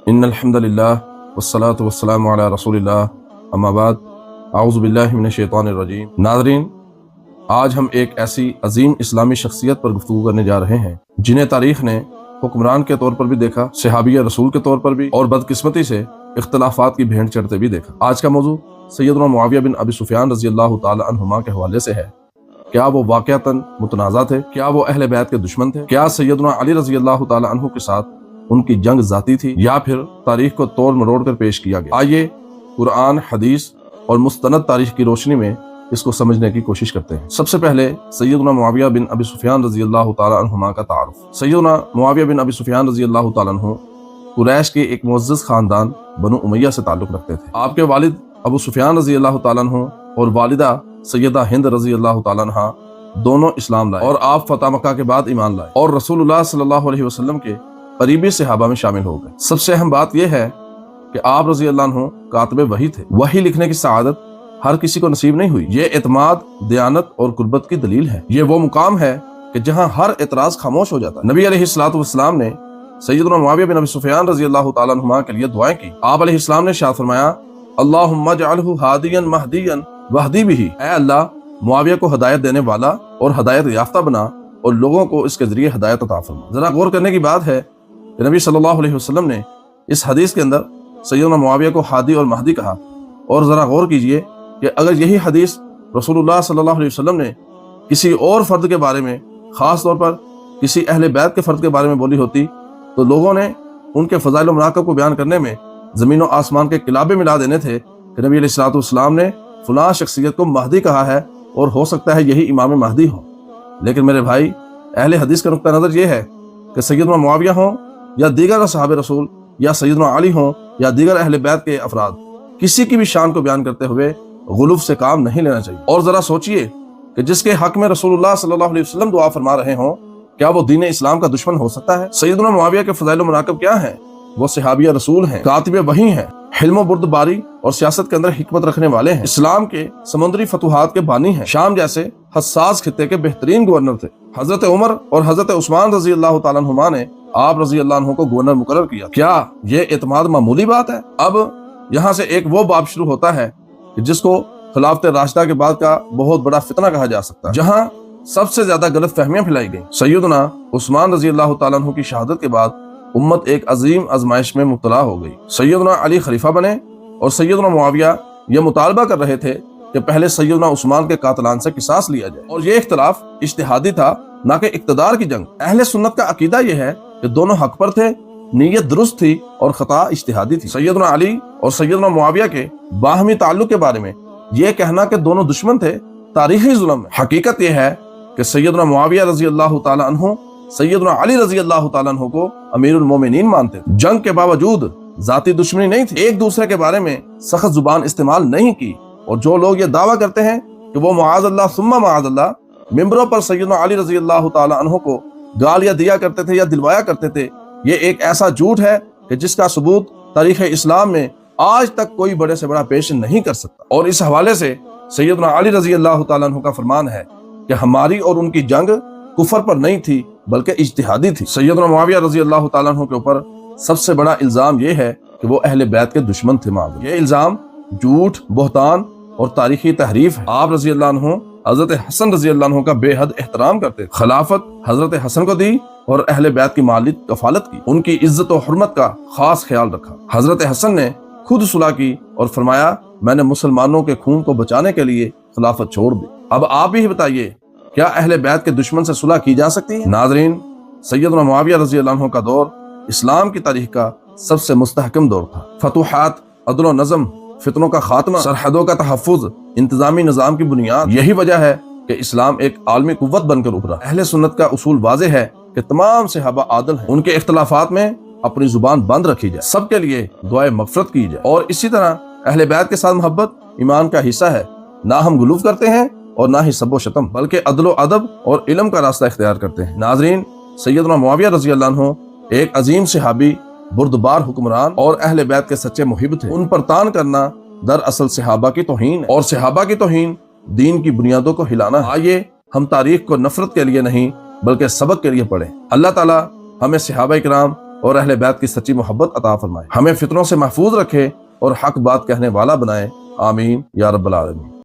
ان الحمد للہ والصلاۃ والسلام علی رسول اللہ اما بعد اعوذ باللہ من الشیطان الرجیم۔ ناظرین، آج ہم ایک ایسی عظیم اسلامی شخصیت پر گفتگو کرنے جا رہے ہیں جنہیں تاریخ نے حکمران کے طور پر بھی دیکھا، صحابی رسول کے طور پر بھی، اور بدقسمتی سے اختلافات کی بھینٹ چڑھتے بھی دیکھا۔ آج کا موضوع سیدنا معاویہ بن ابی سفیان رضی اللہ تعالی عنہما کے حوالے سے ہے۔ کیا وہ واقعتاً متنازع تھے؟ کیا وہ اہل بیت کے دشمن تھے؟ کیا سیدنا علی رضی اللہ تعالی عنہ کے ساتھ ان کی جنگ ذاتی تھی یا پھر تاریخ کو توڑ مروڑ کر پیش کیا گیا؟ آئیے قرآن، حدیث اور مستند تاریخ کی روشنی میں اس کو سمجھنے کی کوشش کرتے ہیں۔ سب سے پہلے سیدنا معاویہ بن ابی سفیان رضی اللہ تعالی عنہما کا تعارف۔ سیدنا معاویہ بن ابی سفیان رضی اللہ تعالی عنہ قریش کے ایک معزز خاندان بنو امیہ سے تعلق رکھتے تھے۔ آپ کے والد ابو سفیان رضی اللہ تعالی عنہ اور والدہ سیدہ ہند رضی اللہ تعالی عنہ دونوں اسلام لائے اور آپ فتح مکہ کے بعد ایمان لائے اور رسول اللہ صلی اللہ علیہ وسلم کے قریبی صحابہ میں شامل ہو گئے۔ سب سے اہم بات یہ ہے کہ آپ رضی اللہ عنہ کاتب وحی تھے۔ وحی لکھنے کی سعادت ہر کسی کو نصیب نہیں ہوئی۔ یہ اعتماد، دیانت اور قربت کی دلیل ہے۔ یہ وہ مقام ہے کہ جہاں ہر اعتراض خاموش ہو جاتا ہے۔ نبی علیہ الصلوۃ والسلام نے سیدنا معاویہ بن ابی سفیان رضی اللہ تعالی عنہما کے لیے دعائیں کی۔ آپ علیہ السلام نے ارشاد فرمایا، اللہم اجعلہ ہادیا مہدیا واہدی بہ، اے اللہ معاویہ کو ہدایت دینے والا اور ہدایت یافتہ بنا اور لوگوں کو اس کے ذریعے ہدایت عطا فرما۔ ذرا غور کرنے کی بات ہے کہ نبی صلی اللہ علیہ وسلم نے اس حدیث کے اندر سیدنا معاویہ کو ہادی اور مہدی کہا، اور ذرا غور کیجئے کہ اگر یہی حدیث رسول اللہ صلی اللہ علیہ وسلم نے کسی اور فرد کے بارے میں، خاص طور پر کسی اہل بیت کے فرد کے بارے میں بولی ہوتی تو لوگوں نے ان کے فضائل و مناقب کو بیان کرنے میں زمین و آسمان کے قلابے ملا دینے تھے کہ نبی علیہ الصلوۃ والسلام نے فلاں شخصیت کو مہدی کہا ہے اور ہو سکتا ہے یہی امام مہدی ہو۔ لیکن میرے بھائی، اہل حدیث کا نقطہ نظر یہ ہے کہ سیدنا معاویہ ہوں یا دیگر صحابہ رسول یا سیدنا علی ہوں یا دیگر اہل بیت کے افراد، کسی کی بھی شان کو بیان کرتے ہوئے غلو سے کام نہیں لینا چاہیے۔ اور ذرا سوچئے کہ جس کے حق میں رسول اللہ صلی اللہ علیہ وسلم دعا فرما رہے ہوں، کیا وہ دین اسلام کا دشمن ہو سکتا ہے؟ سیدنا معاویہ کے فضائل و مناقب کیا ہیں؟ وہ صحابی رسول ہیں، کاتب وحی ہیں، حلم و بردباری اور سیاست کے اندر حکمت رکھنے والے ہیں، اسلام کے سمندری فتوحات کے بانی ہیں، شام جیسے حساس خطے کے بہترین گورنر تھے۔ حضرت عمر اور حضرت عثمان رضی اللہ تعالی عنہما نے آپ رضی اللہ عنہ کو گورنر مقرر کیا۔ کیا یہ اعتماد معمولی بات ہے؟ اب یہاں سے ایک وہ باب شروع ہوتا ہے کہ جس کو خلافت راشدہ کے بعد کا بہت بڑا فتنہ کہا جا سکتا ہے، جہاں سب سے زیادہ غلط فہمیاں پھیلائی گئیں۔ سیدنا عثمان رضی اللہ تعالیٰ عنہ کی شہادت کے بعد امت ایک عظیم آزمائش میں مبتلا ہو گئی۔ سیدنا علی خلیفہ بنے اور سیدنا معاویہ یہ مطالبہ کر رہے تھے کہ پہلے سیدنا عثمان کے قاتلان سے قصاص لیا جائے، اور یہ اختلاف اجتہادی تھا، نہ کہ اقتدار کی جنگ۔ اہل سنت کا عقیدہ یہ ہے کہ دونوں حق پر تھے، نیت درست تھی اور خطا اجتہادی تھی۔ سیدنا علی اور سیدنا معاویہ کے باہمی تعلق کے بارے میں یہ کہنا کہ دونوں دشمن تھے تاریخی ظلم ہے۔ حقیقت یہ ہے کہ سیدنا معاویہ رضی اللہ تعالی عنہ سیدنا علی رضی اللہ تعالی عنہ کو امیر المومنین مانتے تھے۔ جنگ کے باوجود ذاتی دشمنی نہیں تھی، ایک دوسرے کے بارے میں سخت زبان استعمال نہیں کی، اور جو لوگ یہ دعویٰ کرتے ہیں کہ وہ معاذ اللہ ثم معاذ اللہ ممبروں پر سیدنا علی رضی اللہ تعالی عنہ کو گالیاں دیا کرتے تھے یا دلوایا کرتے تھے، یہ ایک ایسا جھوٹ ہے کہ جس کا ثبوت تاریخ اسلام میں آج تک کوئی بڑے سے بڑا پیش نہیں کر سکتا۔ اور اس حوالے سے سیدنا علی رضی اللہ تعالی عنہ کا فرمان ہے کہ ہماری اور ان کی جنگ کفر پر نہیں تھی بلکہ اجتہادی تھی۔ سیدنا معاویہ رضی اللہ تعالیٰ عنہ کے اوپر سب سے بڑا الزام یہ ہے کہ وہ اہل بیت کے دشمن تھے۔ یہ الزام جھوٹ، بہتان اور تاریخی تحریف ہے۔ آپ رضی اللہ عنہ حضرت حسن رضی اللہ عنہ کا بے حد احترام کرتے تھے، خلافت حضرت حسن کو دی اور اہل بیت کی مالی کفالت کی، ان کی عزت و حرمت کا خاص خیال رکھا۔ حضرت حسن نے خود صلح کی اور فرمایا، میں نے مسلمانوں کے خون کو بچانے کے لیے خلافت چھوڑ دی۔ اب آپ ہی بتائیے، کیا اہل بیت کے دشمن سے صلح کی جا سکتی ہے؟ ناظرین، سیدنا معاویہ رضی اللہ عنہ کا دور اسلام کی تاریخ کا سب سے مستحکم دور تھا۔ فتوحات، عدل و نظم، فتنوں کا خاتمہ، سرحدوں کا تحفظ، انتظامی نظام کی بنیاد، یہی وجہ ہے کہ اسلام ایک عالمی قوت بن کر ابھرا۔ اہل سنت کا اصول واضح ہے کہ تمام صحابہ عادل ہیں، ان کے اختلافات میں اپنی زبان بند رکھی جائے، سب کے لیے دعائے مغفرت کی جائے، اور اسی طرح اہل بیت کے ساتھ محبت ایمان کا حصہ ہے۔ نہ ہم غلو کرتے ہیں اور نہ ہی سب و شتم، بلکہ عدل و ادب اور علم کا راستہ اختیار کرتے ہیں۔ ناظرین، سیدنا معاویہ رضی اللہ عنہ ایک عظیم صحابی، بردبار حکمران اور اہل بیت کے سچے محب تھے۔ ان پر تان کرنا دراصل صحابہ کی توہین ہے، اور صحابہ کی توہین دین کی بنیادوں کو ہلانا ہے۔ آئیے ہم تاریخ کو نفرت کے لیے نہیں بلکہ سبق کے لیے پڑھیں۔ اللہ تعالیٰ ہمیں صحابہ کرام اور اہل بیت کی سچی محبت عطا فرمائے، ہمیں فتنوں سے محفوظ رکھے اور حق بات کہنے والا بنائے، آمین یا رب العالمین۔